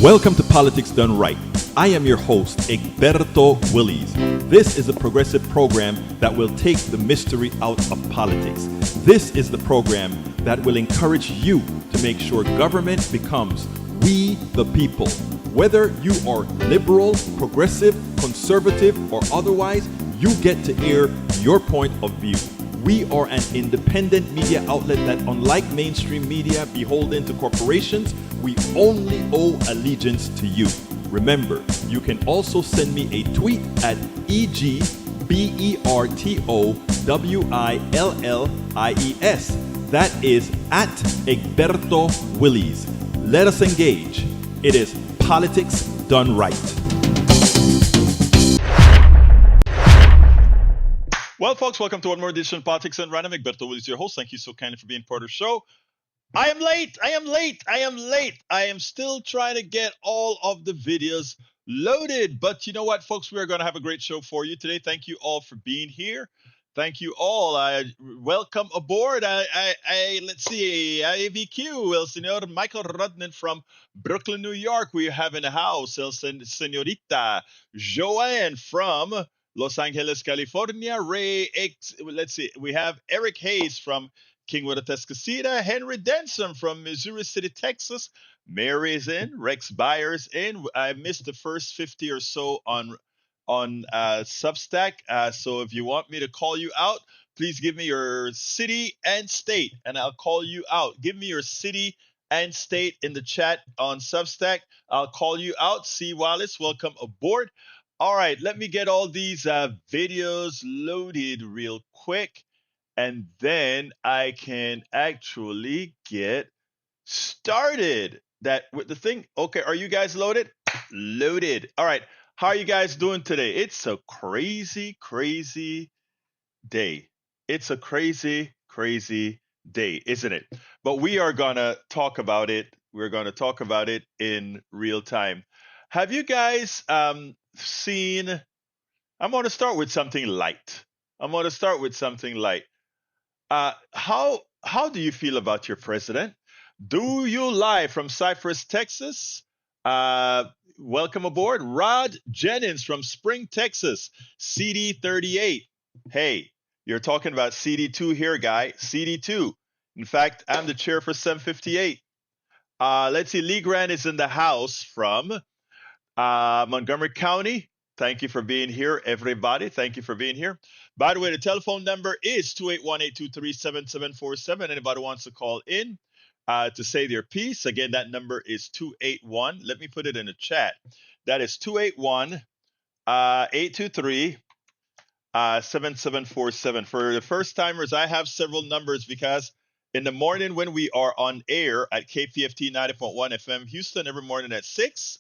Welcome to Politics Done Right. I am your host, Egberto Willies. This is a progressive program that will take the mystery out of politics. This is the program that will encourage you to make sure government becomes we the people. Whether you are liberal, progressive, conservative, or otherwise, you get to air your point of view. We are an independent media outlet that, unlike mainstream media beholden to corporations, we only owe allegiance to you. Remember, you can also send me a tweet at EGBERTOWILLIES. That is at Egberto Willies. Let us engage. It is Politics Done Right. Well, folks, welcome to one more edition of Politics and Random. Egberto Willies, your host. Thank you so kindly for being part of the show. I am late. I am still trying to get all of the videos loaded. But you know what, folks? We are going to have a great show for you today. Thank you all for being here. Thank you all. Welcome aboard. Let's see. AVQ, El Señor Michael Rudnan from Brooklyn, New York. We have in the house El Señorita Joanne from Los Angeles, California. Let's see. We have Eric Hayes from Kingwood, Atascocita. Henry Denson from Missouri City, Texas. Mary's in. Rex Byers in. I missed the first 50 or so on Substack. So if you want me to call you out, please give me your city and state, and I'll call you out. Give me your city and state in the chat on Substack. I'll call you out. C. Wallace, welcome aboard. All right, let me get all these videos loaded real quick, and then I can actually get started. That with the thing. Okay, are you guys loaded? Loaded. All right. How are you guys doing today? It's a crazy, crazy day. It's a crazy, crazy day, isn't it? But we are going to talk about it. We're going to talk about it in real time. Have you guys seen? I'm going to start with something light. How do you feel about your president? Do you lie from Cypress, Texas? Welcome aboard. Rod Jennings from Spring, Texas. CD38. Hey, you're talking about CD2 here, guy. CD2. In fact, I'm the chair for 758. Let's see. Lee Grant is in the house from Montgomery County. Thank you for being here, everybody. Thank you for being here. By the way, the telephone number is 281-823-7747. Anybody wants to call in to say their piece. Again, that number is 281. Let me put it in the chat. That is 281-823-7747. For the first timers, I have several numbers because in the morning when we are on air at KPFT 90.1 FM Houston every morning at 6,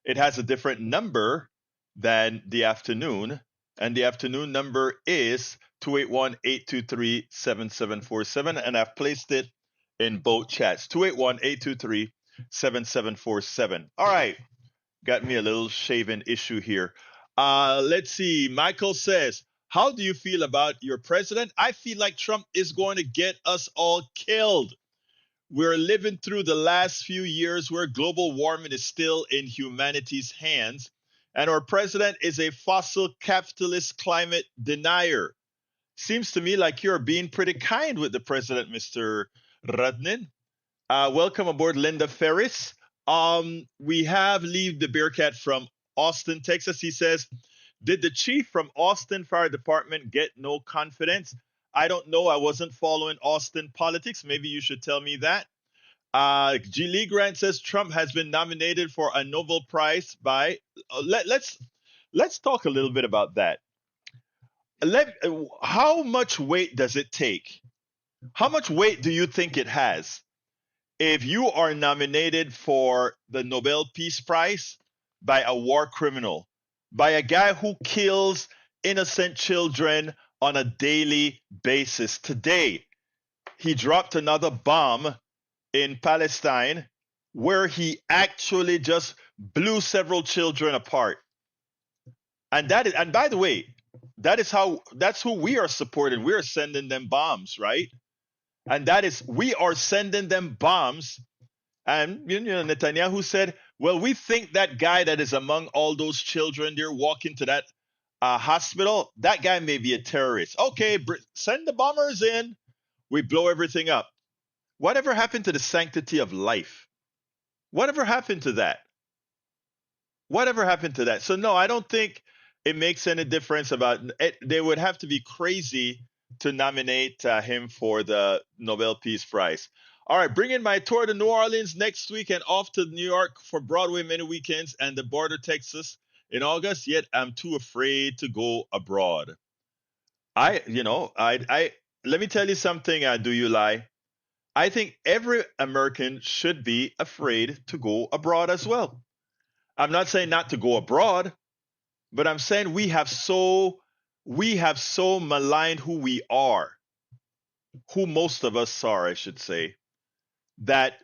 it has a different number than the afternoon. And the afternoon number is 281-823-7747. And I've placed it in both chats. 281-823-7747. All right. Got me a little shaving issue here. Let's see. Michael says, how do you feel about your president? I feel like Trump is going to get us all killed. We're living through the last few years where global warming is still in humanity's hands, and our president is a fossil capitalist climate denier. Seems to me like you're being pretty kind with the president, Mr. Rudnin. Welcome aboard, Linda Ferris. We have Lee the Bearcat from Austin, Texas. He says, did the chief from Austin Fire Department get no confidence? I don't know. I wasn't following Austin politics. Maybe you should tell me that. G. Lee Grant says Trump has been nominated for a Nobel Prize by. Let's talk a little bit about that. How much weight does it take? How much weight do you think it has if you are nominated for the Nobel Peace Prize by a war criminal, by a guy who kills innocent children on a daily basis? Today, he dropped another bomb in Palestine where he actually just blew several children apart. And by the way, that's who we are supporting. We are sending them bombs, right? And we are sending them bombs. And Netanyahu said, Well, we think that guy that is among all those children there walking to that hospital, that guy may be a terrorist. Okay, send the bombers in. We blow everything up. Whatever happened to the sanctity of life? Whatever happened to that? Whatever happened to that? So no, I don't think it makes any difference about it. They would have to be crazy to nominate him for the Nobel Peace Prize. All right, bringing my tour to New Orleans next week and off to New York for Broadway many weekends and the border Texas in August. Yet I'm too afraid to go abroad. I let me tell you something. Do you lie? I think every American should be afraid to go abroad as well. I'm not saying not to go abroad, but I'm saying we have so maligned who we are, who most of us are, I should say, that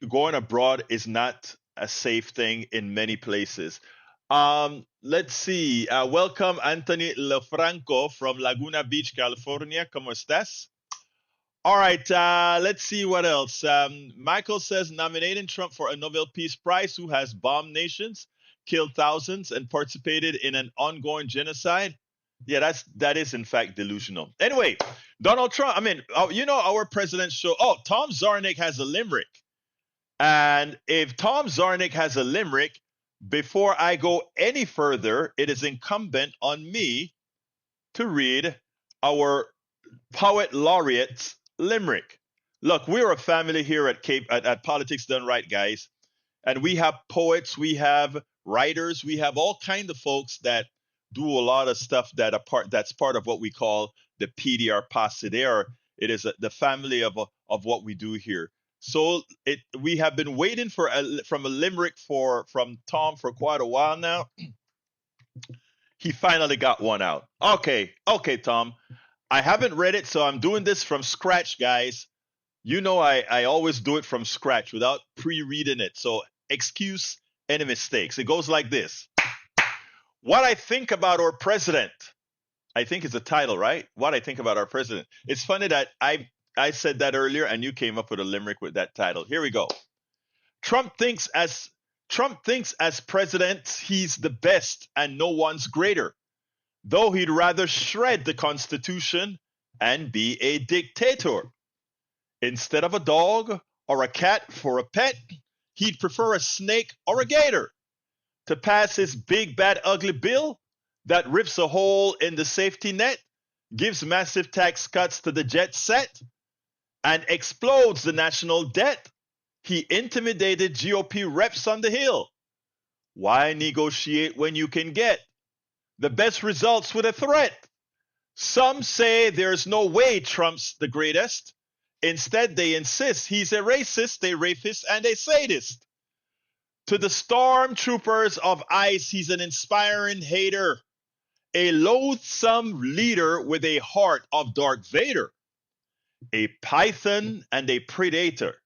going abroad is not a safe thing in many places. Let's see. Welcome, Anthony Lefranco from Laguna Beach, California. ¿Cómo estás? All right, let's see what else. Michael says nominating Trump for a Nobel Peace Prize, who has bombed nations, killed thousands, and participated in an ongoing genocide. Yeah, that is in fact delusional. Anyway, Donald Trump. I mean, our president show. Oh, Tom Zarnik has a limerick, and if Tom Zarnik has a limerick, before I go any further, it is incumbent on me to read our poet laureate's limerick. Look, we're a family here at Politics Done Right, guys, and we have poets, we have writers, we have all kind of folks that do a lot of stuff that's part of what we call the PDR Posse. It is the family of what we do here. So we have been waiting from a limerick from Tom for quite a while now. He finally got one out. Okay, Tom. I haven't read it, so I'm doing this from scratch, guys. You know I always do it from scratch without pre-reading it. So excuse any mistakes. It goes like this. What I think about our president. I think is the title, right? What I think about our president. It's funny that I said that earlier and you came up with a limerick with that title. Here we go. Trump thinks as president he's the best and no one's greater, though he'd rather shred the Constitution and be a dictator. Instead of a dog or a cat for a pet, he'd prefer a snake or a gator to pass his big, bad, ugly bill that rips a hole in the safety net, gives massive tax cuts to the jet set, and explodes the national debt. He intimidated GOP reps on the Hill. Why negotiate when you can get the best results with a threat? Some say there's no way Trump's the greatest. Instead, they insist he's a racist, a rapist, and a sadist. To the stormtroopers of ICE, he's an inspiring hater, a loathsome leader with a heart of Darth Vader, a python and a predator.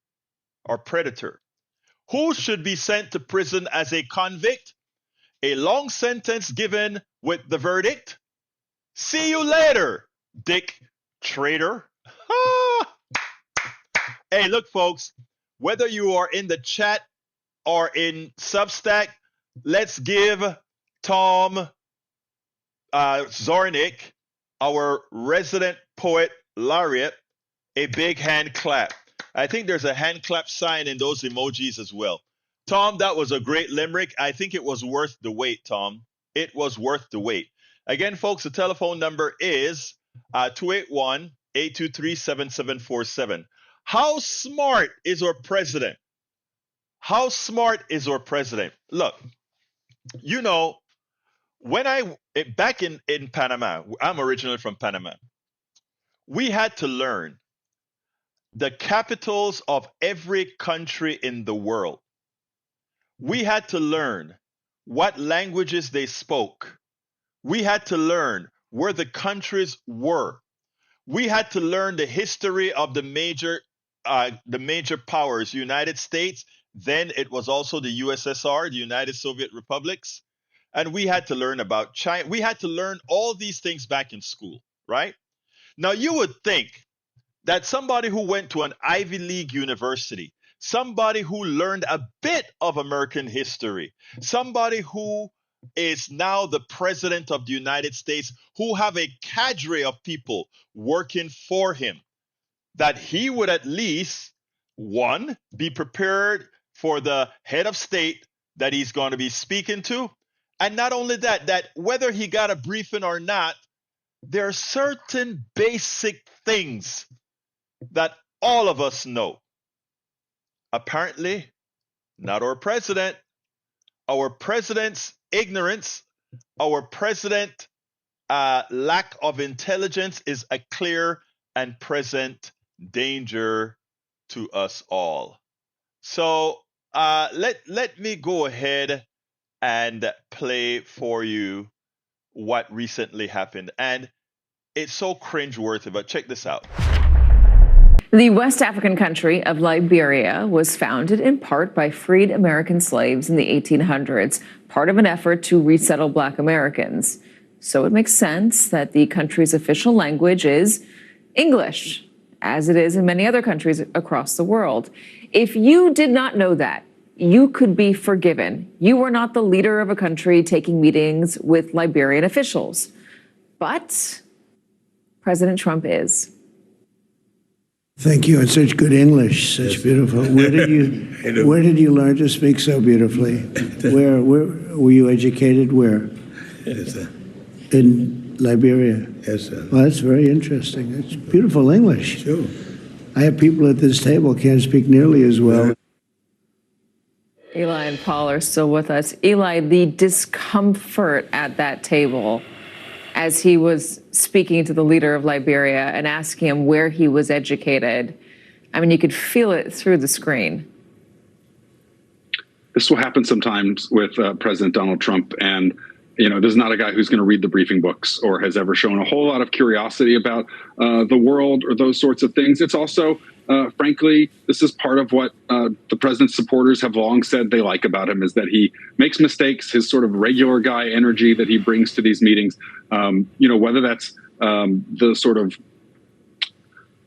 Who should be sent to prison as a convict? A long sentence given with the verdict. See you later, Dick Traitor. Hey, look, folks, whether you are in the chat or in Substack, let's give Tom Zarnik, our resident poet laureate, a big hand clap. I think there's a hand clap sign in those emojis as well. Tom, that was a great limerick. I think it was worth the wait, Tom. It was worth the wait. Again, folks, the telephone number is 281-823-7747. How smart is our president? How smart is our president? Look, back in Panama, I'm originally from Panama. We had to learn the capitals of every country in the world. We had to learn what languages they spoke. We had to learn where the countries were. We had to learn the history of the major powers, United States. Then it was also the USSR, the United Soviet Republics. And we had to learn about China. We had to learn all these things back in school, right? Now, you would think that somebody who went to an Ivy League university, somebody who learned a bit of American history, somebody who is now the president of the United States, who have a cadre of people working for him, that he would at least, one, be prepared for the head of state that he's going to be speaking to. And not only that, that whether he got a briefing or not, there are certain basic things that all of us know. Apparently, not our president. Our president's ignorance, our president lack of intelligence is a clear and present danger to us all. So let me go ahead and play for you what recently happened. And it's so cringeworthy, but check this out. The West African country of Liberia was founded in part by freed American slaves in the 1800s, part of an effort to resettle Black Americans. So it makes sense that the country's official language is English, as it is in many other countries across the world. If you did not know that, you could be forgiven. You were not the leader of a country taking meetings with Liberian officials. But President Trump is. Thank you, and such good English, such beautiful. Where did you learn to speak so beautifully? Where were you educated? Where? Yes, sir. In Liberia. Yes, sir. Well, that's very interesting. It's beautiful English. Sure. I have people at this table can't speak nearly as well. Eli and Paul are still with us. Eli, the discomfort at that table as he was speaking to the leader of Liberia and asking him where he was educated. I mean, you could feel it through the screen. This will happen sometimes with President Donald Trump. And, you know, this is not a guy who's going to read the briefing books or has ever shown a whole lot of curiosity about the world or those sorts of things. It's also, frankly, this is part of what the president's supporters have long said they like about him, is that he makes mistakes, his sort of regular guy energy that he brings to these meetings, you know, whether that's the sort of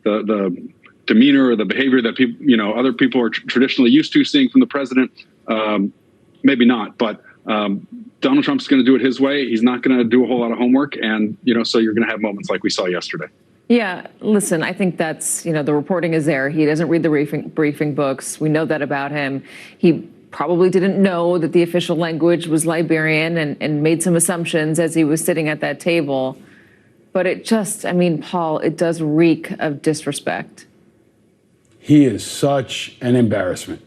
the demeanor or the behavior that people, you know, other people are traditionally used to seeing from the president. Maybe not, but Donald Trump's going to do it his way. He's not going to do a whole lot of homework. And, you know, so you're going to have moments like we saw yesterday. Yeah, listen, I think that's, you know, the reporting is there. He doesn't read the briefing books. We know that about him. He probably didn't know that the official language was Liberian and made some assumptions as he was sitting at that table. But it just, I mean, Paul, it does reek of disrespect. He is such an embarrassment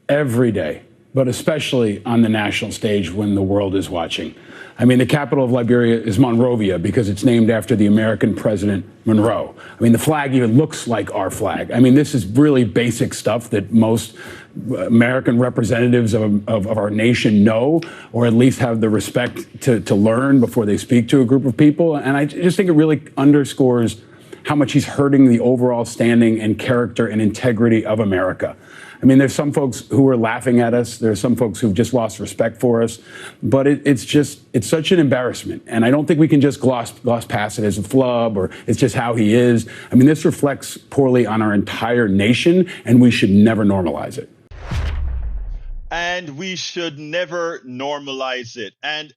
every day, but especially on the national stage when the world is watching. I mean, the capital of Liberia is Monrovia because it's named after the American President Monroe. I mean, the flag even looks like our flag. I mean, this is really basic stuff that most American representatives of our nation know, or at least have the respect to learn before they speak to a group of people. And I just think it really underscores how much he's hurting the overall standing and character and integrity of America. I mean, there's some folks who are laughing at us. There's some folks who've just lost respect for us. But it's such an embarrassment. And I don't think we can just gloss past it as a flub or it's just how he is. I mean, this reflects poorly on our entire nation, and we should never normalize it. And we should never normalize it. And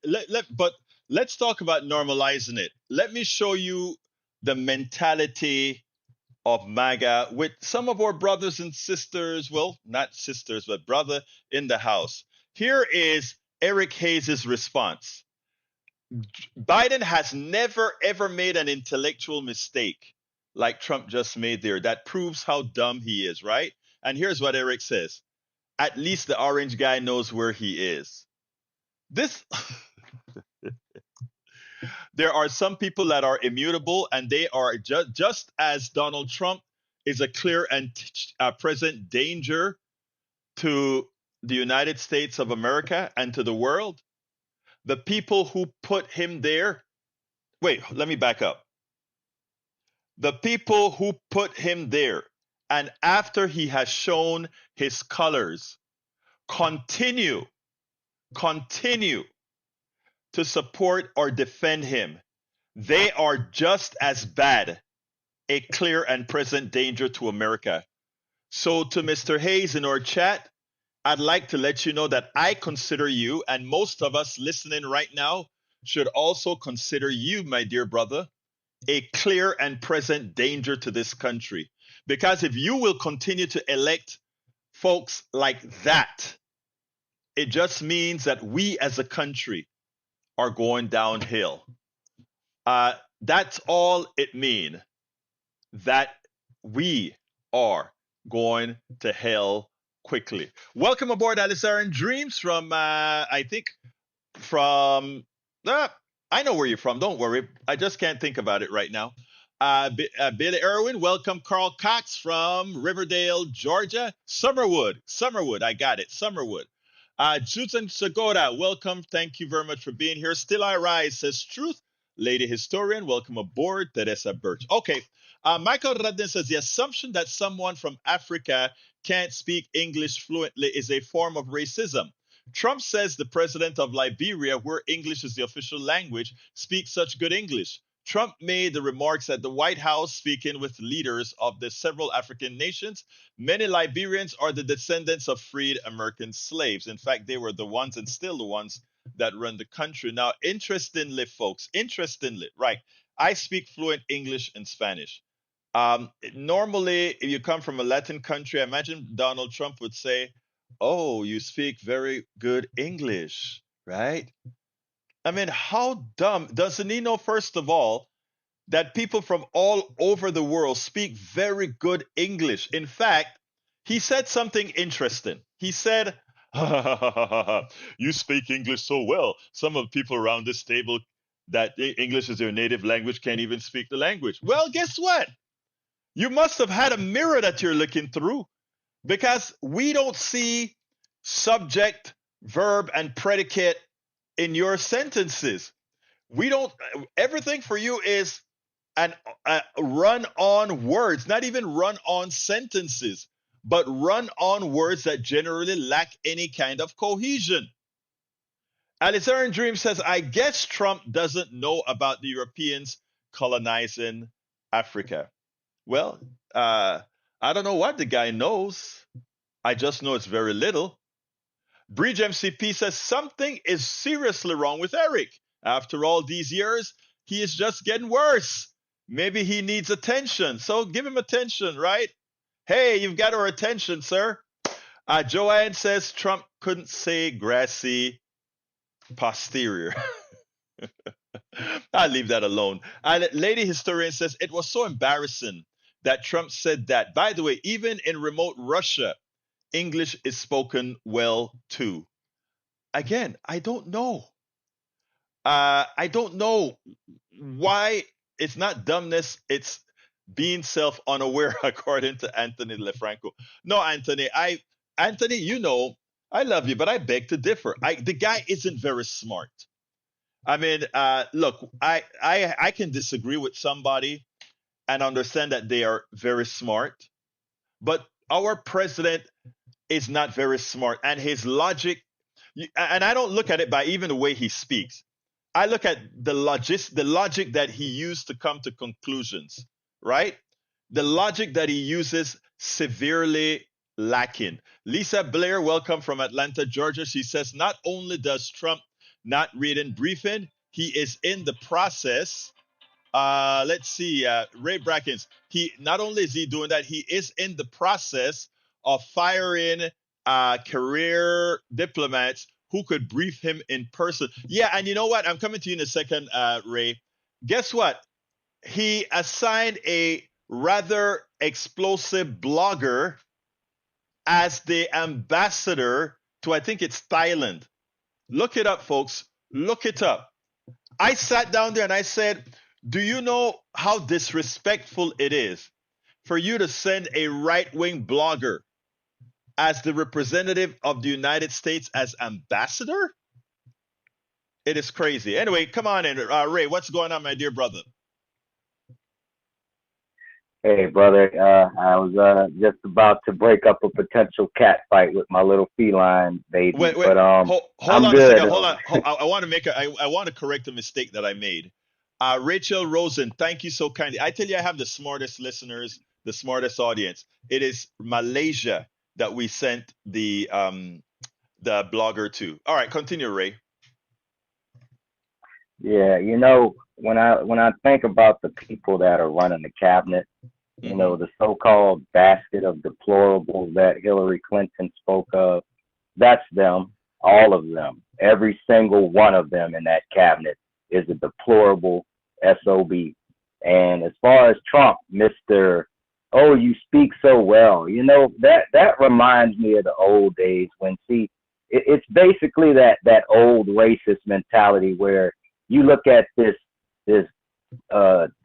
but let's talk about normalizing it. Let me show you the mentality of MAGA with some of our brothers and sisters, well, not sisters, but brother in the house. Here is Eric Hayes' response. Biden has never, ever made an intellectual mistake like Trump just made there. That proves how dumb he is, right? And here's what Eric says. At least the orange guy knows where he is. This... There are some people that are immutable, and they are just as Donald Trump is a clear and present danger to the United States of America and to the world. The people who put him there, wait, let me back up. The people who put him there, and after he has shown his colors, continue to support or defend him, they are just as bad a clear and present danger to America. So to Mr. Hayes in our chat, I'd like to let you know that I consider you, and most of us listening right now should also consider you, my dear brother, a clear and present danger to this country. Because if you will continue to elect folks like that, it just means that we as a country are going downhill. That's all it means, that we are going to hell quickly. Welcome aboard, Alistair and Dreams from, I think, from, I know where you're from. Don't worry. I just can't think about it right now. Billy Irwin, welcome. Carl Cox from Riverdale, Georgia. Summerwood, I got it. Summerwood. Juthan Sagoda, welcome. Thank you very much for being here. Still I Rise says truth. Lady Historian, welcome aboard. Teresa Birch. Okay. Michael Radden says the assumption that someone from Africa can't speak English fluently is a form of racism. Trump says the president of Liberia, where English is the official language, speaks such good English. Trump made the remarks at the White House, speaking with leaders of the several African nations. Many Liberians are the descendants of freed American slaves. In fact, they were the ones and still the ones that run the country. Now, interestingly, folks, right, I speak fluent English and Spanish. Normally, if you come from a Latin country, I imagine Donald Trump would say, "Oh, you speak very good English, right?" I mean, how dumb doesn't he know, first of all, that people from all over the world speak very good English? In fact, he said something interesting. He said, "You speak English so well. Some of the people around this table that English is their native language can't even speak the language." Well, guess what? You must have had a mirror that you're looking through, because we don't see subject, verb, and predicate in your sentences. We don't, everything for you is an run on words, not even run on sentences, but run on words that generally lack any kind of cohesion. Alizarin Dream says, I guess Trump doesn't know about the Europeans colonizing Africa. Well, I don't know what the guy knows. I just know it's very little. Bridge MCP says something is seriously wrong with Eric. After all these years, he is just getting worse. Maybe he needs attention. So give him attention, right? Hey, you've got our attention, sir. Joanne says Trump couldn't say grassy posterior. I'll leave that alone. Lady Historian says it was so embarrassing that Trump said that. By the way, even in remote Russia, English is spoken well too. Again, I don't know. I don't know why. It's not dumbness, it's being self-unaware, according to Anthony LeFranco. No, Anthony, you know, I love you, but I beg to differ. The guy isn't very smart. I mean, look, I can disagree with somebody and understand that they are very smart, but our president is not very smart, and his logic, and I don't look at it by even the way he speaks. I look at the logic that he used to come to conclusions, right? The logic that he uses severely lacking. Lisa Blair, welcome from Atlanta, Georgia. She says, not only does Trump not read in briefing, he is in the process. Let's see, Ray Brackens. He not only is he doing that, he is in the process of firing career diplomats who could brief him in person. Yeah, and you know what? I'm coming to you in a second, Ray. Guess what? He assigned a rather explosive blogger as the ambassador to, I think it's Thailand. Look it up, folks. Look it up. I sat down there and I said, do you know how disrespectful it is for you to send a right-wing blogger as the representative of the United States as ambassador? It is crazy. Anyway, come on in. Ray, what's going on, my dear brother? Hey, brother. I was just about to break up a potential cat fight with my little feline baby. Wait, but hold I'm on good. a second. Hold on. I want to correct a mistake that I made. Rachel Rosen, thank you so kindly. I tell you, I have the smartest listeners, the smartest audience. It is Malaysia that we sent the blogger to. All right, continue, Ray. Yeah, when I think about the people that are running the cabinet, Mm-hmm. the so-called basket of deplorables that Hillary Clinton spoke of, that's them, all of them. Every single one of them in that cabinet is a deplorable SOB. And as far as Trump, Mr. Oh, you speak so well. That reminds me of the old days when, see, it's basically that old racist mentality where you look at this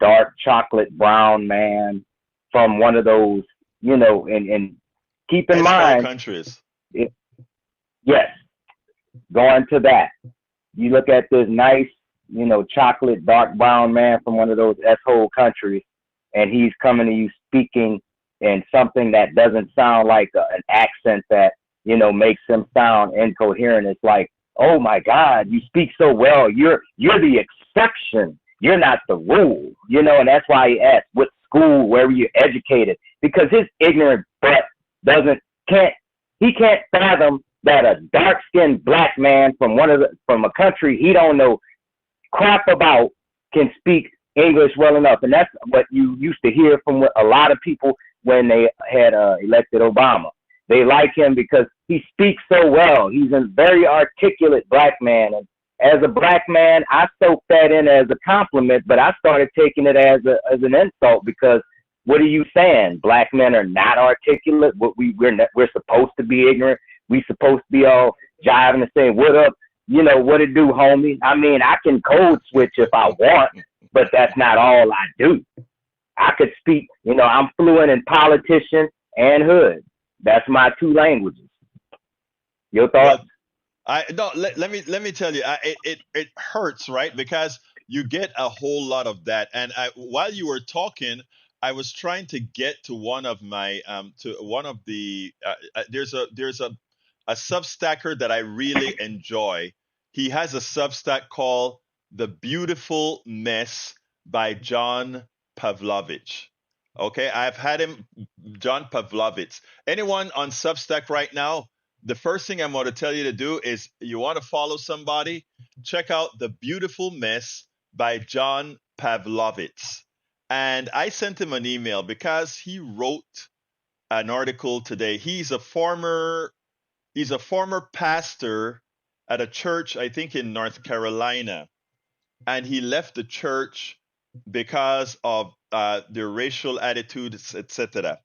dark chocolate brown man from one of those, and keep in S-hole mind, countries. it, yes, going to that. You look at this nice, chocolate dark brown man from one of those S-hole countries, and he's coming to you speaking in something that doesn't sound like an accent that, makes him sound incoherent. It's like, oh my God, you speak so well. You're the exception. You're not the rule, and that's why he asked what school, where were you educated? Because his ignorant butt can't fathom that a dark skinned black man from from a country he don't know crap about can speak English well enough. And that's what you used to hear from a lot of people when they had elected Obama. They like him because he speaks so well. He's a very articulate black man. And as a black man, I soaked that in as a compliment, but I started taking it as an insult because what are you saying? Black men are not articulate. We're supposed to be ignorant. We supposed to be all jiving and saying, what up? What it do, homie? I mean, I can code switch if I want, but that's not all I do. I could speak, I'm fluent in politician and hood. That's my two languages. Your Well, thoughts? I no. Let me tell you, it hurts, right? Because you get a whole lot of that. And while you were talking, I was trying to get to one of my to one of the there's a Substacker that I really enjoy. He has a Substack called The Beautiful Mess by John Pavlovich. Okay, I've had him, John Pavlovich. Anyone on Substack right now? The first thing I'm going to tell you to do is you want to follow somebody, check out The Beautiful Mess by John Pavlovitz. And I sent him an email because he wrote an article today. He's a former pastor at a church, I think in North Carolina, and he left the church because of their racial attitudes, etc.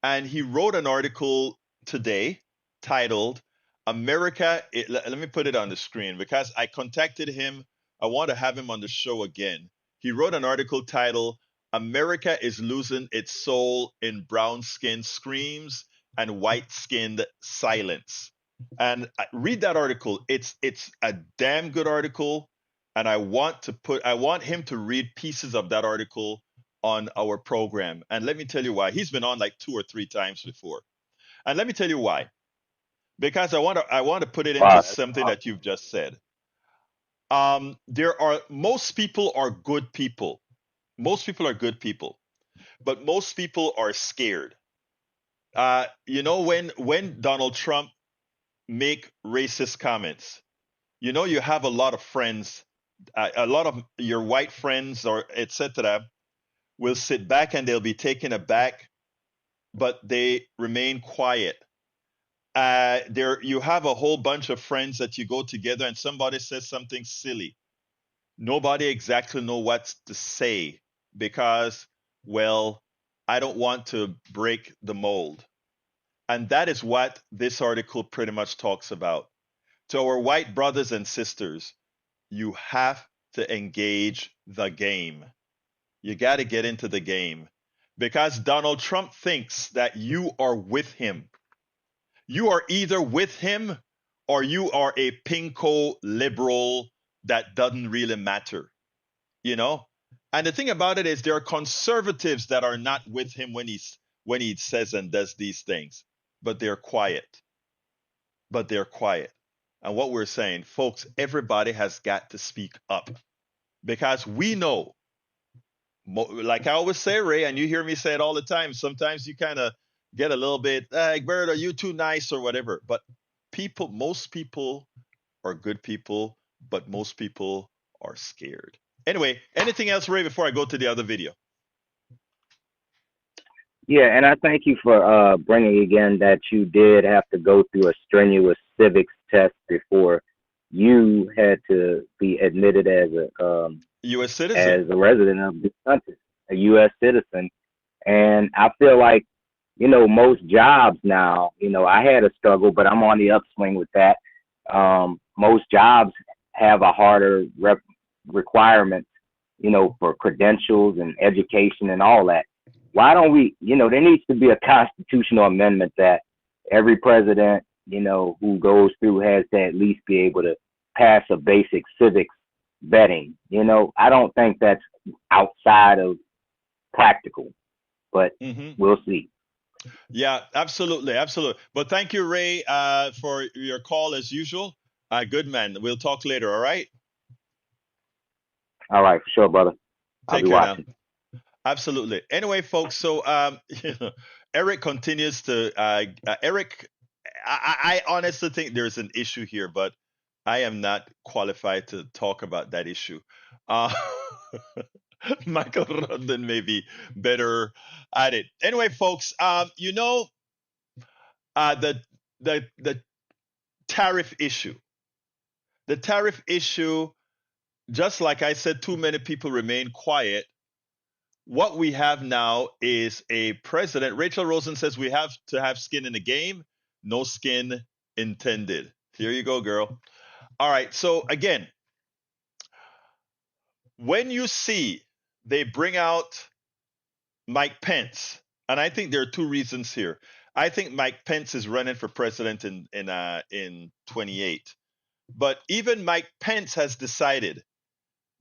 And he wrote an article today titled America. Let me put it on the screen because I contacted him. I want to have him on the show again. He wrote an article titled America is losing its soul in brown skinned screams and white skinned silence. And read that article. It's a damn good article. And I want him to read pieces of that article on our program. And let me tell you why. He's been on like 2 or 3 times before. And let me tell you why. Because I want to put it into Wow. something that you've just said. Most people are good people. Most people are good people, but most people are scared. When Donald Trump make racist comments, you have a lot of friends, a lot of your white friends or etc. will sit back and they'll be taken aback, but they remain quiet. There, you have a whole bunch of friends that you go together, and somebody says something silly. Nobody exactly know what to say because, well, I don't want to break the mold, and that is what this article pretty much talks about. To our white brothers and sisters, you have to engage the game. You got to get into the game because Donald Trump thinks that you are with him. You are either with him or you are a pinko liberal that doesn't really matter, you know? And the thing about it is there are conservatives that are not with him when he says and does these things, but they're quiet. But they're quiet. And what we're saying, folks, everybody has got to speak up because we know Like I always say, Ray, and you hear me say it all the time, sometimes you kind of get a little bit, like, Bert, are you too nice or whatever? But most people are good people, but most people are scared. Anyway, anything else, Ray, before I go to the other video? Yeah, and I thank you for bringing again that you did have to go through a strenuous civics test before you had to be admitted as a U.S. citizen. resident of this country, a U.S. citizen. And I feel like, most jobs now, I had a struggle, but I'm on the upswing with that. Most jobs have a harder requirement, for credentials and education and all that. Why don't we, there needs to be a constitutional amendment that every president, who goes through has to at least be able to pass a basic civics vetting. I don't think that's outside of practical, but we'll see. Yeah, absolutely. Absolutely. But thank you, Ray, for your call as usual. Good man. We'll talk later. All right. All right. For sure, brother. I'll Take be care watching. now. Absolutely. Anyway, folks, so Eric continues to Eric. I honestly think there's an issue here, but I am not qualified to talk about that issue. Uh, Michael Rondon may be better at it. Anyway, folks, the the tariff issue. The tariff issue, just like I said, too many people remain quiet. What we have now is a president. Rachel Rosen says we have to have skin in the game. No skin intended. Here you go, girl. All right. So again, when you see they bring out Mike Pence, and I think there are two reasons here. I think Mike Pence is running for president in 28, but even Mike Pence has decided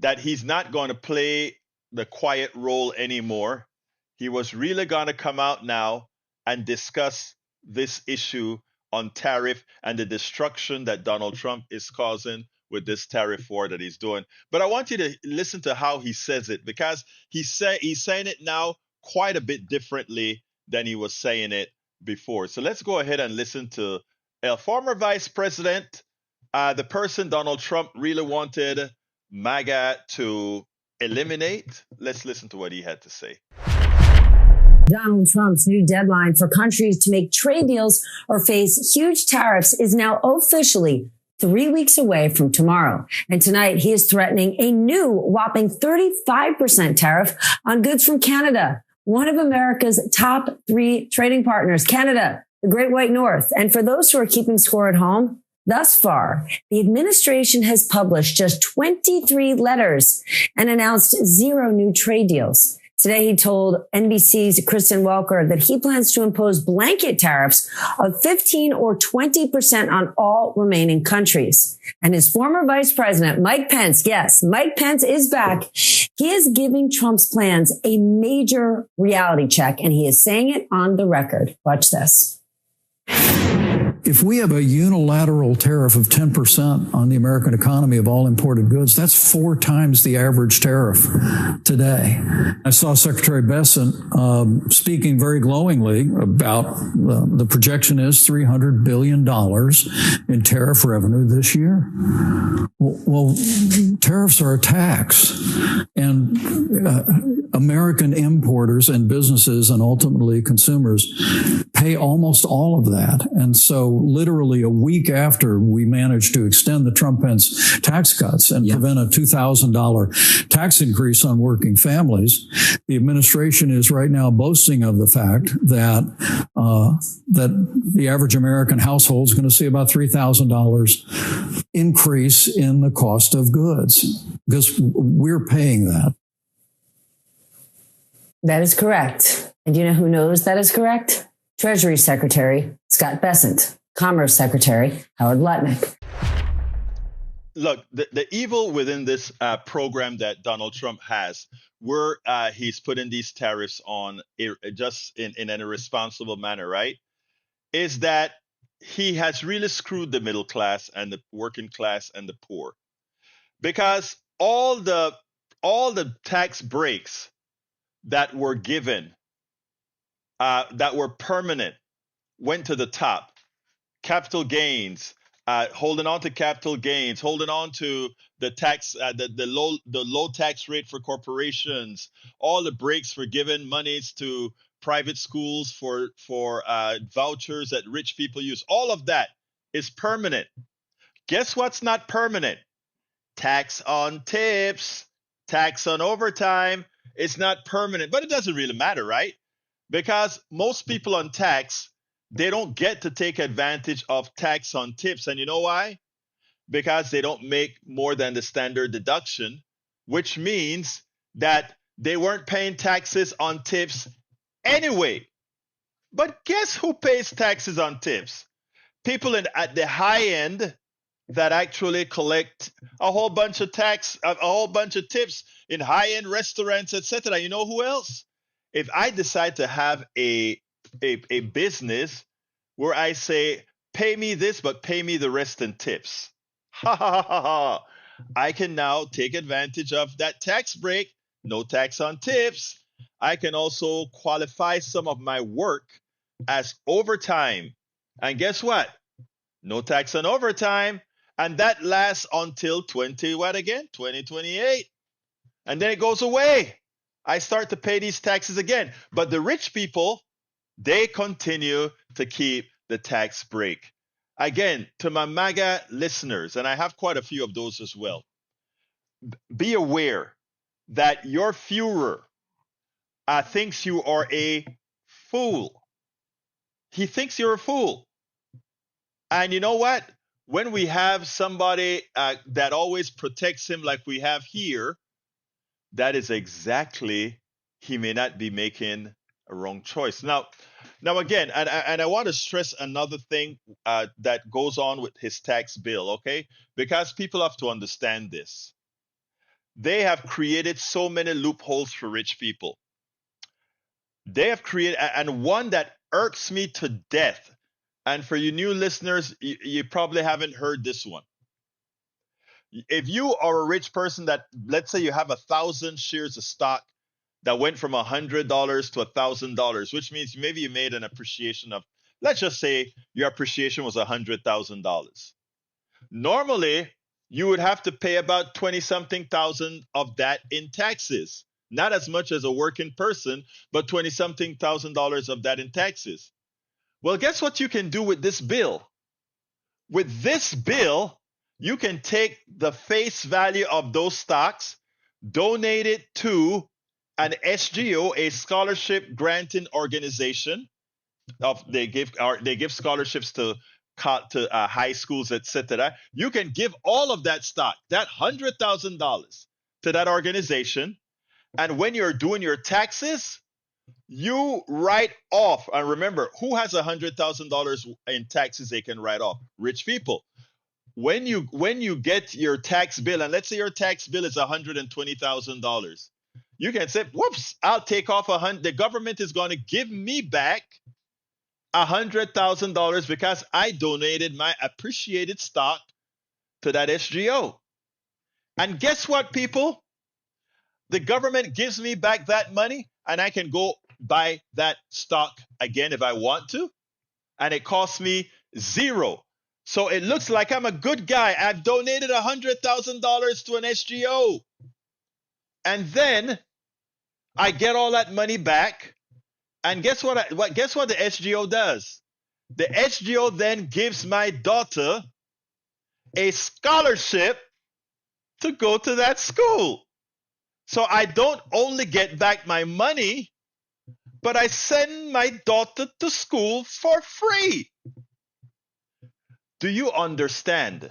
that he's not going to play the quiet role anymore. He was really going to come out now and discuss this issue on tariff and the destruction that Donald Trump is causing with this tariff war that he's doing. But I want you to listen to how he says it, because he's saying it now quite a bit differently than he was saying it before. So let's go ahead and listen to a former vice president, the person Donald Trump really wanted MAGA to eliminate. Let's listen to what he had to say. Donald Trump's new deadline for countries to make trade deals or face huge tariffs is now officially 3 weeks away from tomorrow. And tonight, he is threatening a new whopping 35% tariff on goods from Canada, one of America's top 3 trading partners, Canada, the Great White North. And for those who are keeping score at home, thus far, the administration has published just 23 letters and announced 0 new trade deals. Today, he told NBC's Kristen Welker that he plans to impose blanket tariffs of 15 or 20% on all remaining countries. And his former vice president, Mike Pence, yes, Mike Pence is back. He is giving Trump's plans a major reality check, and he is saying it on the record. Watch this. If we have a unilateral tariff of 10% on the American economy of all imported goods, that's 4 times the average tariff today. I saw Secretary Bessent speaking very glowingly about the projection is $300 billion in tariff revenue this year. Well, tariffs are a tax, and American importers and businesses and ultimately consumers pay almost all of that. And so literally a week after we managed to extend the Trump-Pence tax cuts and prevent a $2,000 tax increase on working families, the administration is right now boasting of the fact that that the average American household is going to see about $3,000 increase in the cost of goods because we're paying that. That is correct. And you know who knows that is correct? Treasury Secretary Scott Bessent, Commerce Secretary Howard Lutnick. Look, the evil within this program that Donald Trump has, where he's putting these tariffs on just in an irresponsible manner, right, is that he has really screwed the middle class and the working class and the poor, because all the tax breaks that were given, that were permanent, went to the top. Capital gains, holding on to capital gains, holding on to the tax, the low tax rate for corporations, all the breaks for giving monies to private schools for vouchers that rich people use. All of that is permanent. Guess what's not permanent? Tax on tips, tax on overtime. It's not permanent, but it doesn't really matter, right? Because most people on tax, they don't get to take advantage of tax on tips. And you know why? Because they don't make more than the standard deduction, which means that they weren't paying taxes on tips anyway. But guess who pays taxes on tips? People at the high end that actually collect a whole bunch of tips in high-end restaurants, etc. You know who else? If I decide to have a business where I say, pay me this, but pay me the rest in tips, ha ha ha ha, I can now take advantage of that tax break, no tax on tips. I can also qualify some of my work as overtime. And guess what? No tax on overtime. And that lasts until 2028. And then it goes away. I start to pay these taxes again. But the rich people, they continue to keep the tax break. Again, to my MAGA listeners, and I have quite a few of those as well, be aware that your Führer thinks you are a fool. He thinks you're a fool. And you know what? When we have somebody that always protects him like we have here, that is exactly, he may not be making a wrong choice. Now again, and I want to stress another thing that goes on with his tax bill, okay? Because people have to understand this. They have created so many loopholes for rich people. They have created, and one that irks me to death, and for you new listeners, you probably haven't heard this one. If you are a rich person that, let's say you have 1,000 shares of stock that went from $100 to $1,000, which means maybe you made an appreciation of, let's just say your appreciation was $100,000. Normally, you would have to pay about 20-something thousand of that in taxes. Not as much as a working person, but 20-something $1,000 of that in taxes. Well, guess what you can do with this bill? With this bill, you can take the face value of those stocks, donate it to an SGO, a scholarship granting organization. They give scholarships to high schools, etc. You can give all of that stock, that $100,000, to that organization, and when you're doing your taxes, you write off. And remember, who has $100,000 in taxes they can write off? Rich people. When you get your tax bill, and let's say your tax bill is $120,000, you can say, whoops, I'll take off the government is going to give me back $100,000 because I donated my appreciated stock to that SGO. And guess what, people? The government gives me back that money, and I can go buy that stock again if I want to, and it costs me zero. So it looks like I'm a good guy. I've donated $100,000 to an SGO. And then I get all that money back. And guess what the SGO does? The SGO then gives my daughter a scholarship to go to that school. So I don't only get back my money, but I send my daughter to school for free. Do you understand?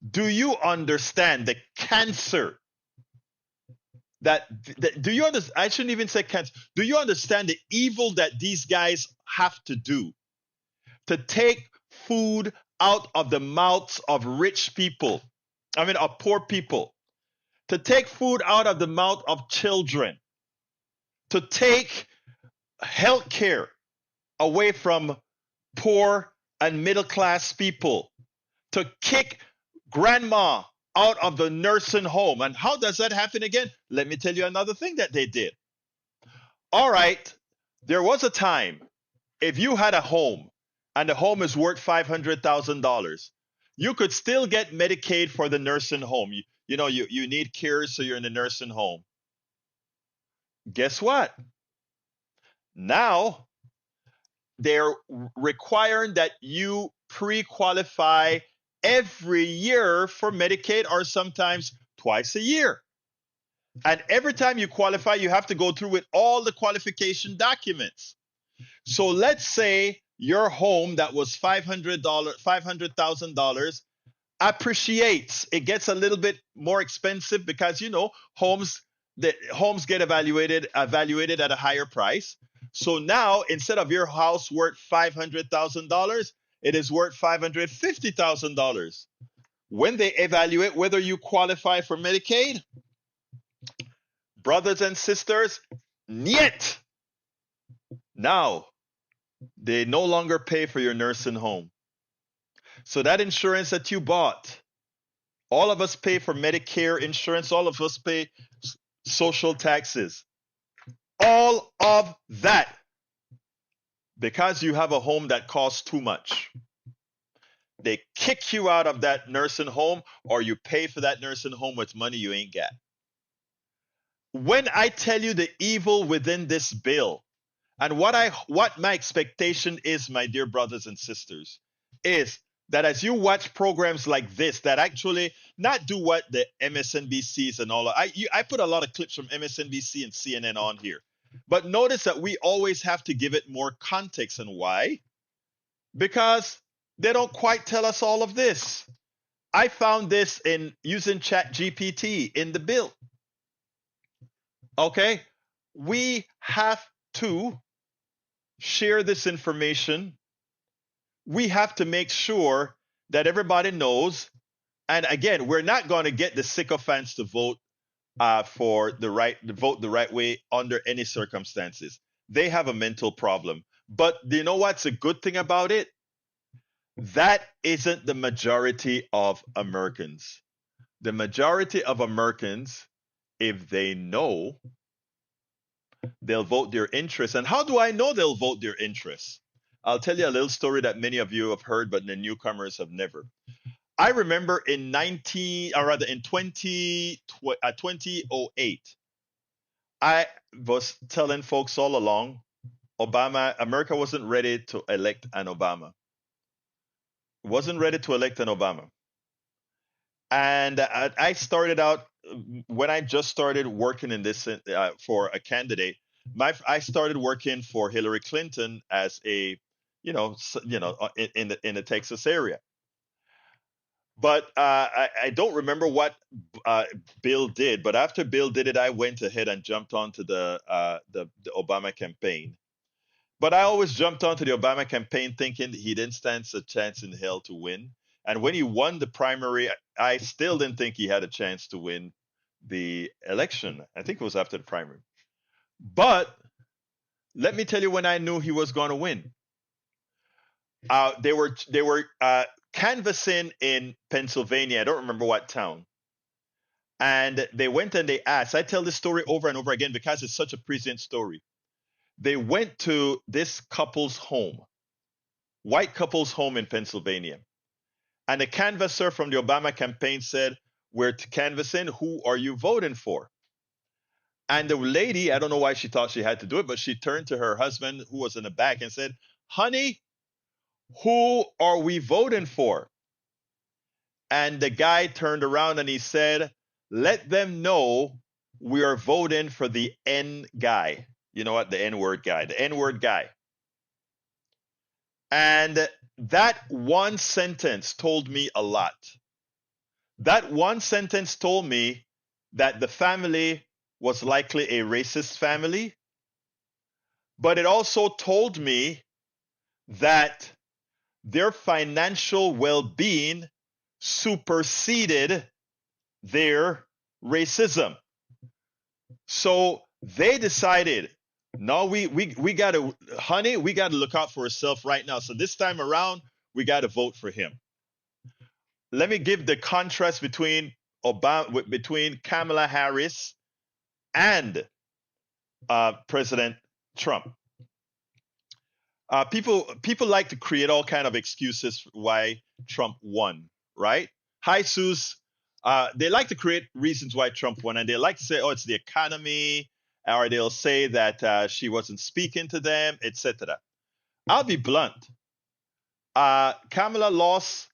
Do you understand the cancer do you understand? I shouldn't even say cancer. Do you understand the evil that these guys have to do to take food out of the mouths of rich people? I mean, of poor people. To take food out of the mouth of children. To take health care away from poor and middle class people. To kick grandma out of the nursing home. And how does that happen again? Let me tell you another thing that they did. All right, there was a time if you had a home and the home is worth $500,000, you could still get Medicaid for the nursing home. You need care, so you're in the nursing home. Guess what? Now they're requiring that you pre-qualify every year for Medicaid, or sometimes twice a year. And every time you qualify, you have to go through with all the qualification documents. So let's say your home that was $500,000 appreciates. It gets a little bit more expensive because homes get evaluated at a higher price. So now instead of your house worth $500,000, it is worth $550,000. When they evaluate whether you qualify for Medicaid, brothers and sisters, niet. Now they no longer pay for your nursing home. So that insurance that you bought, all of us pay for Medicare insurance, all of us pay social taxes. All of that because you have a home that costs too much. They kick you out of that nursing home, or you pay for that nursing home with money you ain't got. When I tell you the evil within this bill, and what my expectation is, my dear brothers and sisters, is that as you watch programs like this that actually not do what the MSNBCs and all, I put a lot of clips from MSNBC and CNN on here, but notice that we always have to give it more context. And why? Because they don't quite tell us all of this. I found this in using ChatGPT in the bill. Okay, we have to share this information. We have to make sure that everybody knows. And again, we're not going to get the sycophants to vote the right way under any circumstances. They have a mental problem. But you know what's a good thing about it? That isn't the majority of Americans. The majority of Americans, if they know, they'll vote their interests. And how do I know they'll vote their interests? I'll tell you a little story that many of you have heard, but the newcomers have never. I remember in 2008, I was telling folks all along, America wasn't ready to elect an Obama. Wasn't ready to elect an Obama. And I started out when I just started working in this for a candidate. I started working for Hillary Clinton as a, in the Texas area. But I don't remember what Bill did. But after Bill did it, I went ahead and jumped onto the Obama campaign. But I always jumped onto the Obama campaign thinking he didn't stand a chance in hell to win. And when he won the primary, I still didn't think he had a chance to win the election. I think it was after the primary. But let me tell you when I knew he was going to win. They were canvassing in Pennsylvania. I don't remember what town. And they went and they asked. I tell this story over and over again because it's such a prescient story. They went to this couple's home, white couple's home in Pennsylvania. And the canvasser from the Obama campaign said, "We're canvassing. Who are you voting for?" And the lady, I don't know why she thought she had to do it, but she turned to her husband, who was in the back, and said, "Honey, who are we voting for?" And the guy turned around and he said, "Let them know we are voting for the N guy." You know what? The N-word guy. The N-word guy. And that one sentence told me a lot. That one sentence told me that the family was likely a racist family. But it also told me that their financial well-being superseded their racism. So they decided, no, we got to, honey, we got to look out for ourselves right now. So this time around, we got to vote for him. Let me give the contrast between Kamala Harris and President Trump. People like to create all kind of excuses why Trump won, right? Hi, Sus. They like to create reasons why Trump won, and they like to say, "Oh, it's the economy," or they'll say that she wasn't speaking to them, etc. I'll be blunt. Kamala lost.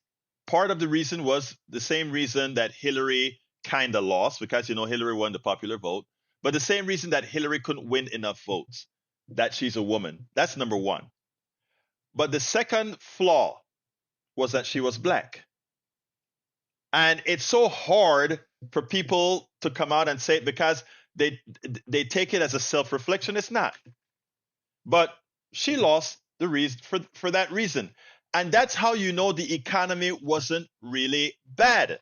Part of the reason was the same reason that Hillary kind of lost, because Hillary won the popular vote, but the same reason that Hillary couldn't win enough votes, that she's a woman. That's number one. But the second flaw was that she was black. And it's so hard for people to come out and say it because they take it as a self-reflection. It's not. But she lost the reason for that reason. And that's how you know the economy wasn't really bad.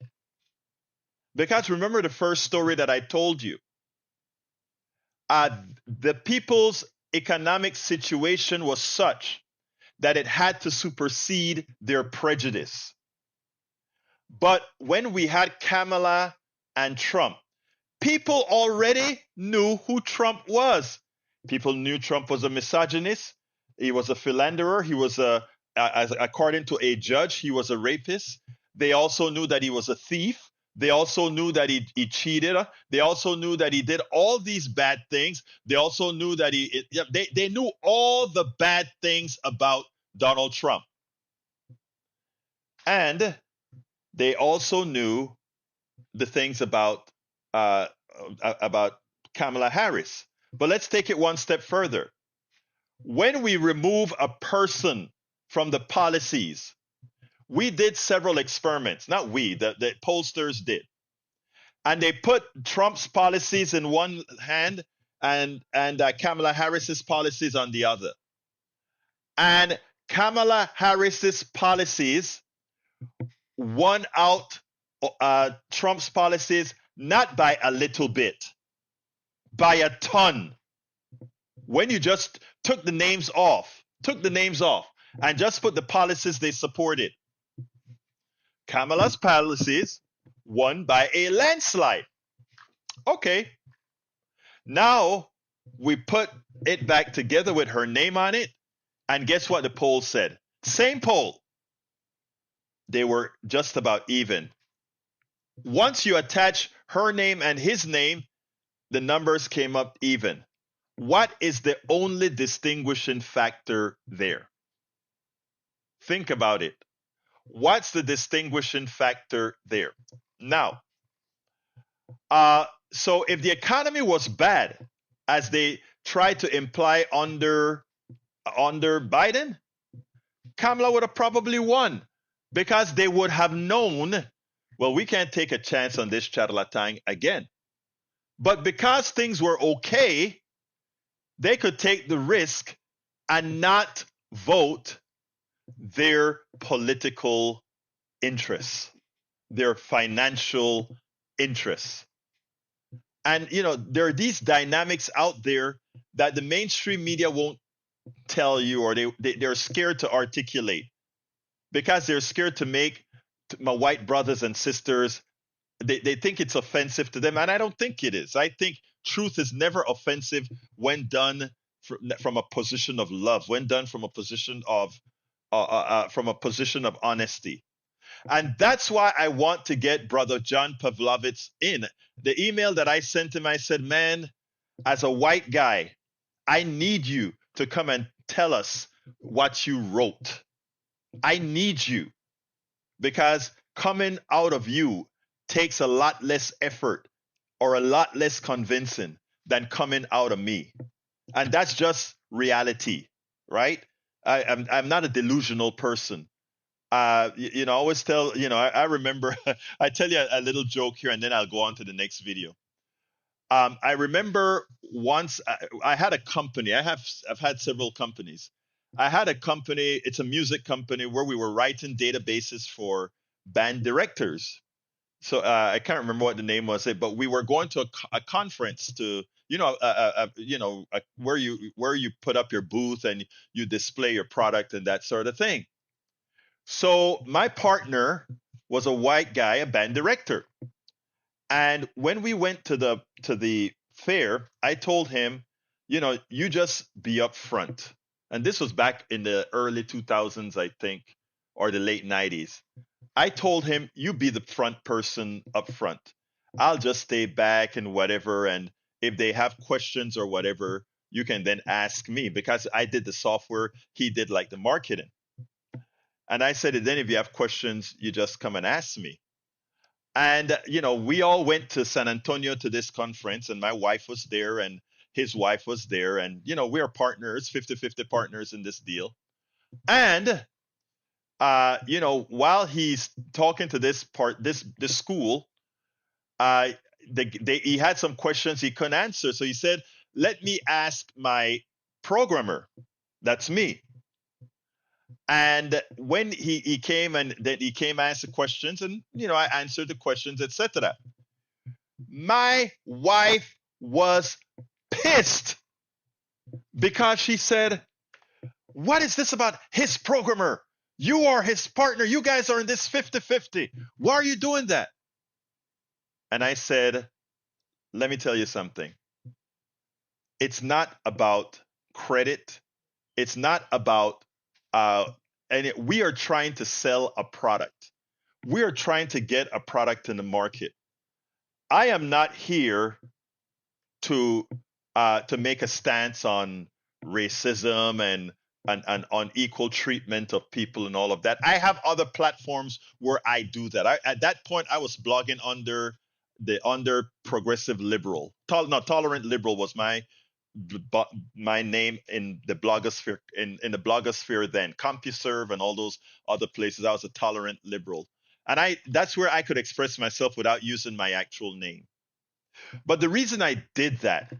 Because remember the first story that I told you. The people's economic situation was such that it had to supersede their prejudice. But when we had Kamala and Trump, people already knew who Trump was. People knew Trump was a misogynist. He was a philanderer. He was according to a judge, he was a rapist. They also knew that he was a thief. They also knew that he cheated. They also knew that he did all these bad things. They also knew that they knew all the bad things about Donald Trump. And they also knew the things about Kamala Harris. But let's take it one step further. When we remove a person from the policies, we did several experiments. Not we, the pollsters did. And they put Trump's policies in one hand and Kamala Harris's policies on the other. And Kamala Harris's policies won out Trump's policies not by a little bit, by a ton. When you just took the names off, and just put the policies they supported, Kamala's policies won by a landslide. Okay. Now we put it back together with her name on it, and guess what the poll said? Same poll. They were just about even. Once you attach her name and his name, the numbers came up even. What is the only distinguishing factor there? Think about it. What's the distinguishing factor there? Now, so if the economy was bad, as they tried to imply under Biden, Kamala would have probably won, because they would have known, well, we can't take a chance on this charlatan again. But because things were okay, they could take the risk and not vote their political interests, their financial interests. And, there are these dynamics out there that the mainstream media won't tell you, or they're scared to articulate, because they're scared to make my white brothers and sisters, they think it's offensive to them. And I don't think it is. I think truth is never offensive when done from a position of love, when done from a position of honesty. And that's why I want to get Brother John Pavlovitz in. The email that I sent him, I said, man, as a white guy, I need you to come and tell us what you wrote. I need you, because coming out of you takes a lot less effort or a lot less convincing than coming out of me. And that's just reality, right? I'm not a delusional person. I always tell, I remember, I tell you a little joke here, and then I'll go on to the next video. I remember once I had a company. I've had several companies. I had a company, it's a music company, where we were writing databases for band directors. So I can't remember what the name was, but we were going to a conference to, where you put up your booth and you display your product and that sort of thing. So my partner was a white guy, a band director. And when we went to the fair, I told him, you just be upfront. And this was back in the early 2000s, I think, or the late 90s. I told him, you be the front person up front. I'll just stay back and whatever. And if they have questions or whatever, you can then ask me, because I did the software, he did like the marketing. And I said, then if you have questions, you just come and ask me. And, we all went to San Antonio to this conference, and my wife was there and his wife was there. And, we are partners, 50-50 partners in this deal. And, while he's talking to this school, he had some questions he couldn't answer. So he said, let me ask my programmer. That's me. And when he came and then he came asked the questions, and I answered the questions, etc. My wife was pissed because she said, what is this about his programmer? You are his partner. You guys are in this 50-50. Why are you doing that? And I said, let me tell you something. It's not about credit. It's not about we are trying to sell a product. We are trying to get a product in the market. I am not here to make a stance on racism and on equal treatment of people and all of that. I have other platforms where I do that. At that point, I was blogging under progressive liberal. Tolerant liberal was my name in the blogosphere, in the blogosphere then. CompuServe and all those other places. I was a tolerant liberal. And that's where I could express myself without using my actual name. But the reason I did that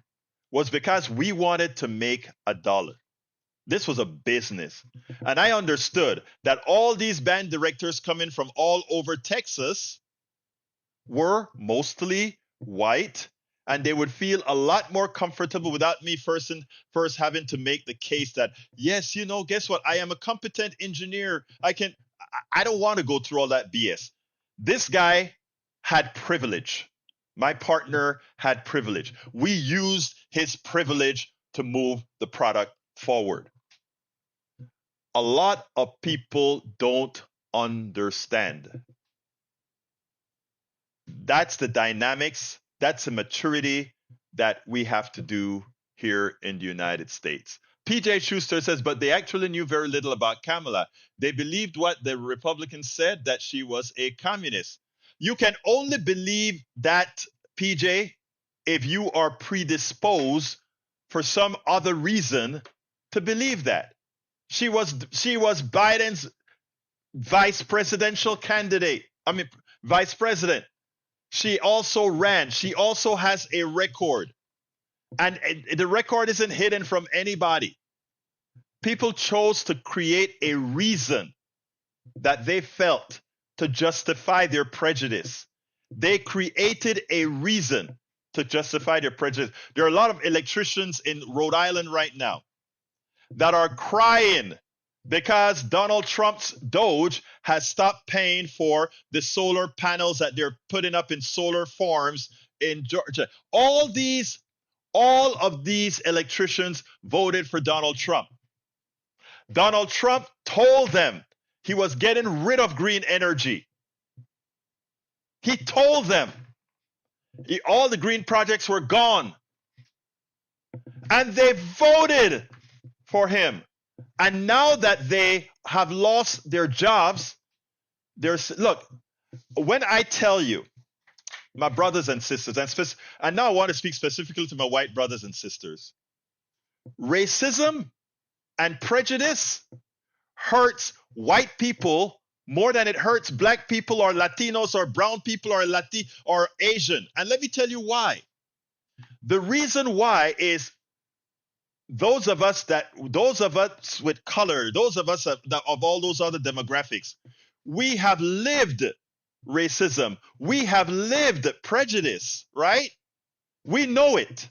was because we wanted to make $1. This was a business. And I understood that all these band directors coming from all over Texas were mostly white, and they would feel a lot more comfortable without me first having to make the case that, yes, guess what? I am a competent engineer. I don't want to go through all that BS. This guy had privilege. My partner had privilege. We used his privilege to move the product forward. A lot of people don't understand. That's the dynamics. That's the maturity that we have to do here in the United States. PJ Schuster says, but they actually knew very little about Kamala. They believed what the Republicans said, that she was a communist. You can only believe that, PJ, if you are predisposed for some other reason to believe that. She was Biden's vice presidential candidate. Vice president. She also ran. She also has a record. And the record isn't hidden from anybody. People chose to create a reason that they felt to justify their prejudice. They created a reason to justify their prejudice. There are a lot of electricians in Rhode Island right now that are crying because Donald Trump's Doge has stopped paying for the solar panels that they're putting up in solar farms in Georgia. All of these electricians voted for Donald Trump. Donald Trump told them he was getting rid of green energy. He told them all the green projects were gone. And they voted for him. And now that they have lost their jobs, look, when I tell you, my brothers and sisters, and now I want to speak specifically to my white brothers and sisters, racism and prejudice hurts white people more than it hurts black people or Latinos or brown people or Asian. And let me tell you why. The reason why is those of us with color, those of us of all those other demographics, we have lived racism. We have lived prejudice, right? We know it.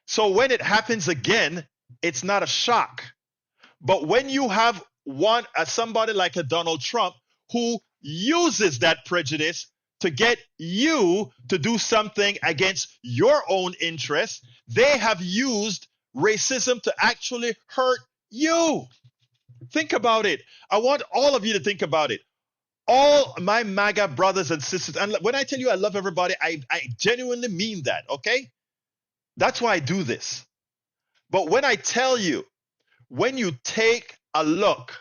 So when it happens again, it's not a shock. But when you have somebody like a Donald Trump who uses that prejudice to get you to do something against your own interests, they have used racism to actually hurt you. Think about it. I want all of you to think about it. All my MAGA brothers and sisters, and when I tell you I love everybody, I genuinely mean that, okay? That's why I do this. But when I tell you, when you take a look,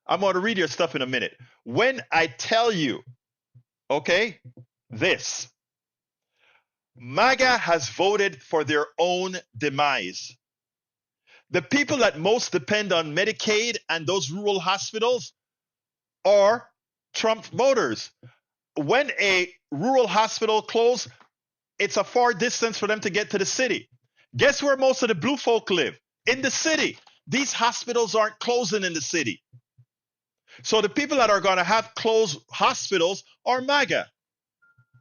I'm going to read your stuff in a minute. When I tell you, okay, this, MAGA has voted for their own demise. The people that most depend on Medicaid and those rural hospitals are Trump voters. When a rural hospital closes, it's a far distance for them to get to the city. Guess where most of the blue folk live? In the city. These hospitals aren't closing in the city. So the people that are going to have closed hospitals are MAGA.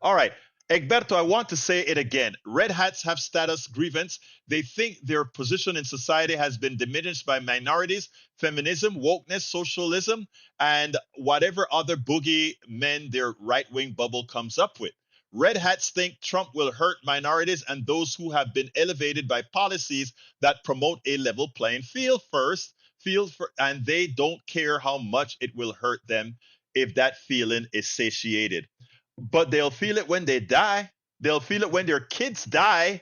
All right. Egberto, I want to say it again. Red hats have status grievance. They think their position in society has been diminished by minorities, feminism, wokeness, socialism, and whatever other boogie men their right-wing bubble comes up with. Red hats think Trump will hurt minorities and those who have been elevated by policies that promote a level playing field and they don't care how much it will hurt them if that feeling is satiated. But they'll feel it when they die. They'll feel it when their kids die.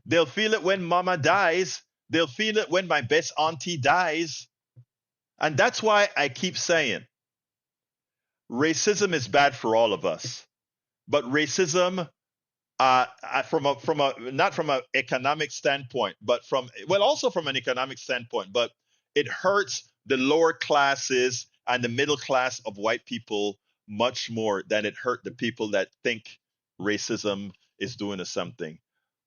They'll feel it when mama dies. They'll feel it when my best auntie dies. And that's why I keep saying racism is bad for all of us. But racism, from a not from an economic standpoint, but also from an economic standpoint, but it hurts the lower classes and the middle class of white people much more than it hurt the people that think racism is doing us something.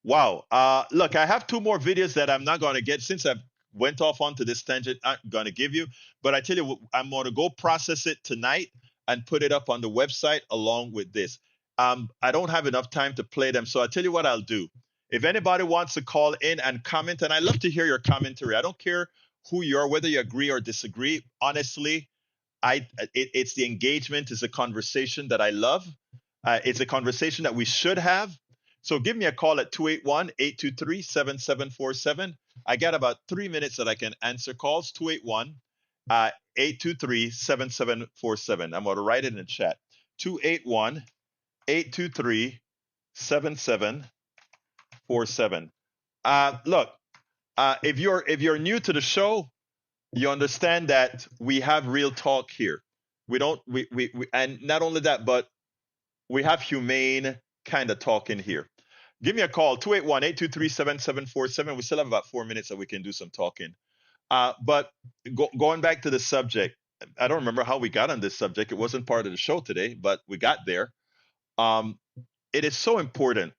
Wow. Look, I have 2 more videos that I'm not going to get since I went off onto this tangent. I'm going to give you, but I tell you what, I'm going to go process it tonight and put it up on the website along with this. I don't have enough time to play them, so I'll tell you what I'll do. If anybody wants to call in and comment, and I love to hear your commentary. I don't care who you are, whether you agree or disagree. Honestly, it's the engagement, it's a conversation that I love. It's a conversation that we should have. So give me a call at 281-823-7747. I got about 3 minutes that I can answer calls. 281-823-7747. I'm going to write it in the chat. 281-823-7747. Look, if you're new to the show, you understand that we have real talk here. We and not only that, but we have humane kind of talk in here. Give me a call, 281-823-7747. We still have about 4 minutes that we can do some talking. But going back to the subject, I don't remember how we got on this subject. It wasn't part of the show today, but we got there. It is so important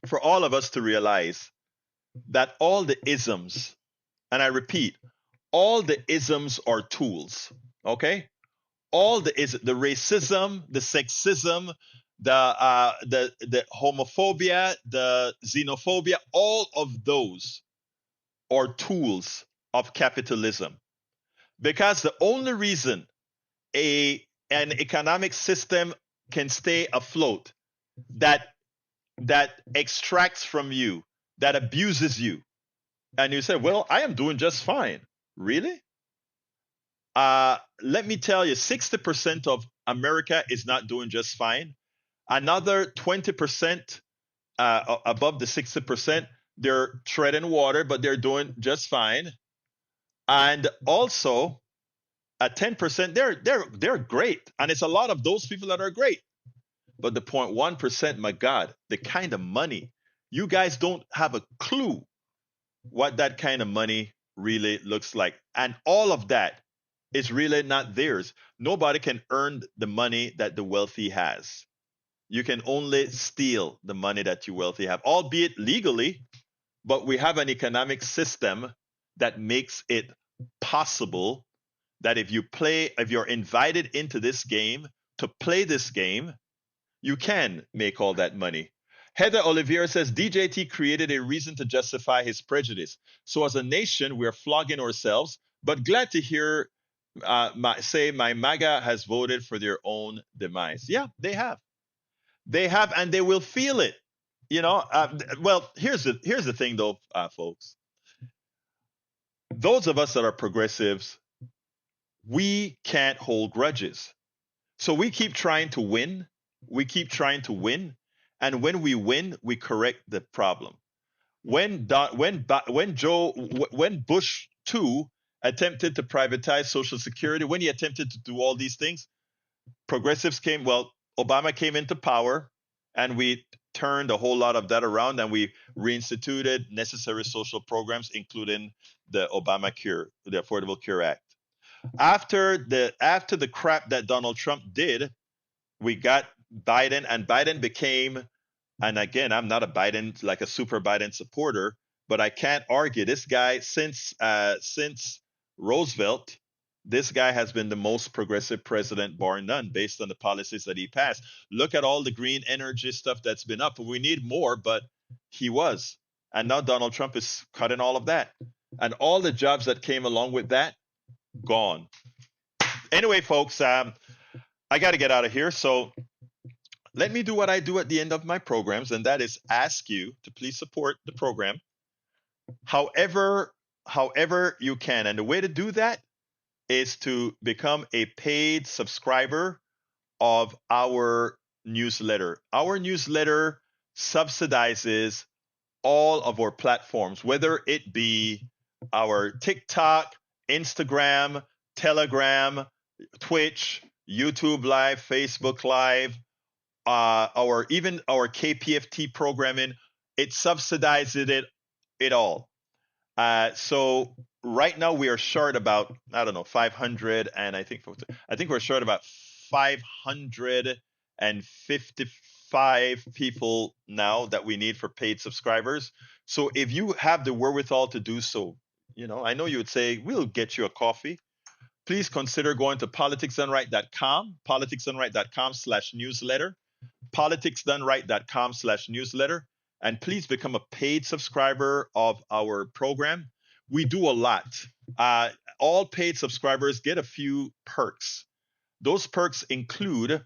for all of us to realize that all the isms, and I repeat, all the isms are tools, okay? All the racism, the sexism, the homophobia, the xenophobia, all of those are tools of capitalism. Because the only reason an economic system can stay afloat that extracts from you, that abuses you, and you say, well, I am doing just fine. Really? Let me tell you, 60% of America is not doing just fine. Another 20% above the 60%, they're treading water, but they're doing just fine. And also, at 10%, they're great, and it's a lot of those people that are great. But the 0.1%, my God, the kind of money, you guys don't have a clue what that kind of money really looks like, and all of that is really not theirs. Nobody can earn the money that the wealthy has. You can only steal the money that you wealthy have, albeit legally. But we have an economic system that makes it possible that if you're invited into this game to play this game, you can make all that money. Heather Oliveira says DJT created a reason to justify his prejudice. So as a nation, we're flogging ourselves, but glad to hear my MAGA has voted for their own demise. Yeah, they have. They have, and they will feel it. Well, here's the thing, though, folks. Those of us that are progressives, we can't hold grudges. So we keep trying to win. We keep trying to win, and when we win, we correct the problem. When Bush two attempted to privatize Social Security, when he attempted to do all these things, progressives came. Well, Obama came into power, and we turned a whole lot of that around, and we reinstituted necessary social programs, including the Obamacare, the Affordable Care Act. After the crap that Donald Trump did, we got Biden, and Biden became. And again, I'm not a Biden, like a super Biden supporter, but I can't argue this guy since Roosevelt. This guy has been the most progressive president, bar none, based on the policies that he passed. Look at all the green energy stuff that's been up. We need more, but he was. And now Donald Trump is cutting all of that. And all the jobs that came along with that, gone. Anyway, folks, I got to get out of here. So let me do what I do at the end of my programs, and that is ask you to please support the program however you can. And the way to do that is to become a paid subscriber of our newsletter. Our newsletter subsidizes all of our platforms, whether it be our TikTok, Instagram, Telegram, Twitch, YouTube Live, Facebook Live, our KPFT programming. It subsidizes it all. So right now we are short about, I don't know, 500, and I think we're short about 555 people now that we need for paid subscribers. So if you have the wherewithal to do so, I know you would say we'll get you a coffee. Please consider going to politicsdoneright.com, politicsdoneright.com/newsletter, politicsdoneright.com/newsletter, and please become a paid subscriber of our program. We do a lot. All paid subscribers get a few perks. Those perks include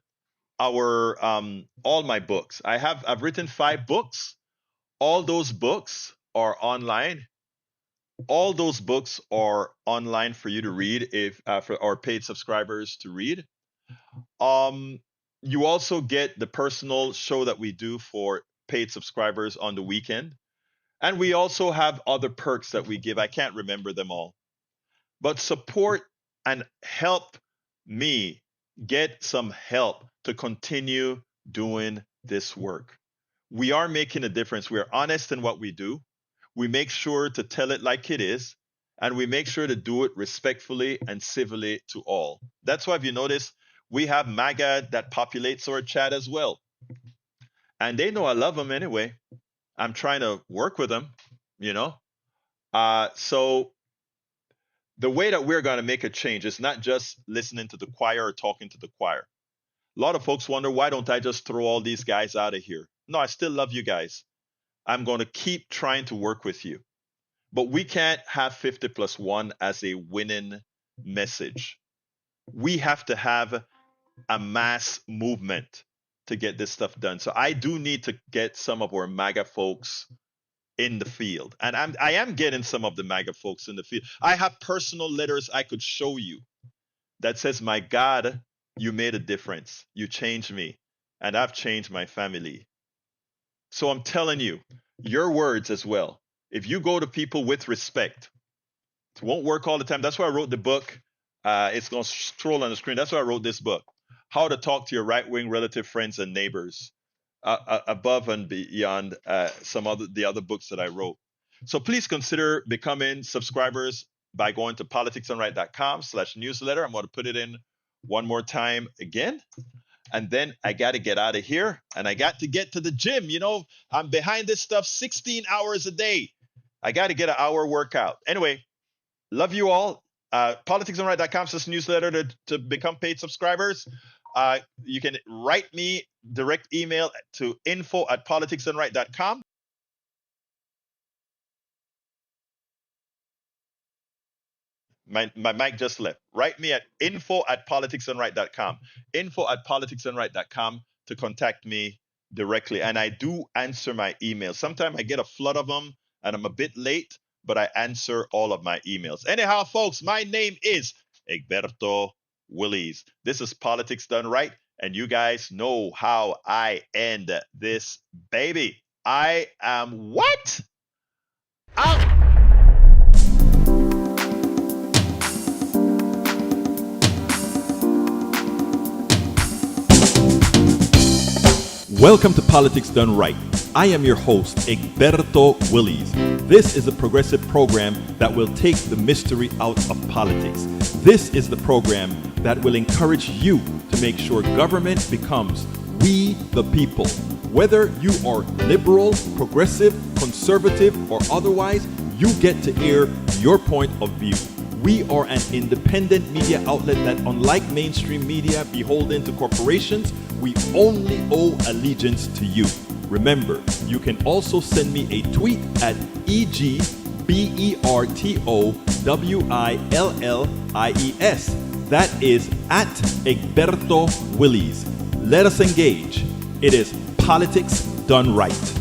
our all my books. I've written 5 books. All those books are online. All those books are online for you to read, if for our paid subscribers to read. You also get the personal show that we do for paid subscribers on the weekend. And we also have other perks that we give. I can't remember them all. But support and help me get some help to continue doing this work. We are making a difference. We are honest in what we do. We make sure to tell it like it is. And we make sure to do it respectfully and civilly to all. That's why, if you notice, we have MAGA that populates our chat as well. And they know I love them anyway. I'm trying to work with them, So the way that we're going to make a change is not just listening to the choir or talking to the choir. A lot of folks wonder, why don't I just throw all these guys out of here? No, I still love you guys. I'm going to keep trying to work with you. But we can't have 50+1 as a winning message. We have to have a mass movement to get this stuff done. So I do need to get some of our MAGA folks in the field. And I am getting some of the MAGA folks in the field. I have personal letters I could show you that says, my God, you made a difference. You changed me. And I've changed my family. So I'm telling you, your words as well. If you go to people with respect, it won't work all the time. That's why I wrote the book. It's going to scroll on the screen. That's why I wrote this book. How to talk to your right-wing relative friends and neighbors, above and beyond the other books that I wrote. So please consider becoming subscribers by going to politicsdoneright.com/newsletter. I'm going to put it in one more time again. And then I got to get out of here, and I got to get to the gym. I'm behind this stuff 16 hours a day. I got to get an hour workout. Anyway, love you all. Politicsdoneright.com/newsletter to become paid subscribers. You can write me direct email to info@politicsdoneright.com. My mic just left. Write me at info@politicsdoneright.com. Info@politicsdoneright.com to contact me directly, and I do answer my emails. Sometimes I get a flood of them and I'm a bit late, but I answer all of my emails. Anyhow, folks, my name is Egberto Willies. This is Politics Done Right, and you guys know how I end this baby. I am what? Out. Welcome to Politics Done Right. I am your host, Egberto Willies. This is a progressive program that will take the mystery out of politics. This is the program that will encourage you to make sure government becomes we the people. Whether you are liberal, progressive, conservative, or otherwise, you get to air your point of view. We are an independent media outlet that, unlike mainstream media beholden to corporations, we only owe allegiance to you. Remember, you can also send me a tweet at EGBERTOWILLIES. That is at Egberto Willies. Let us engage. It is Politics Done Right.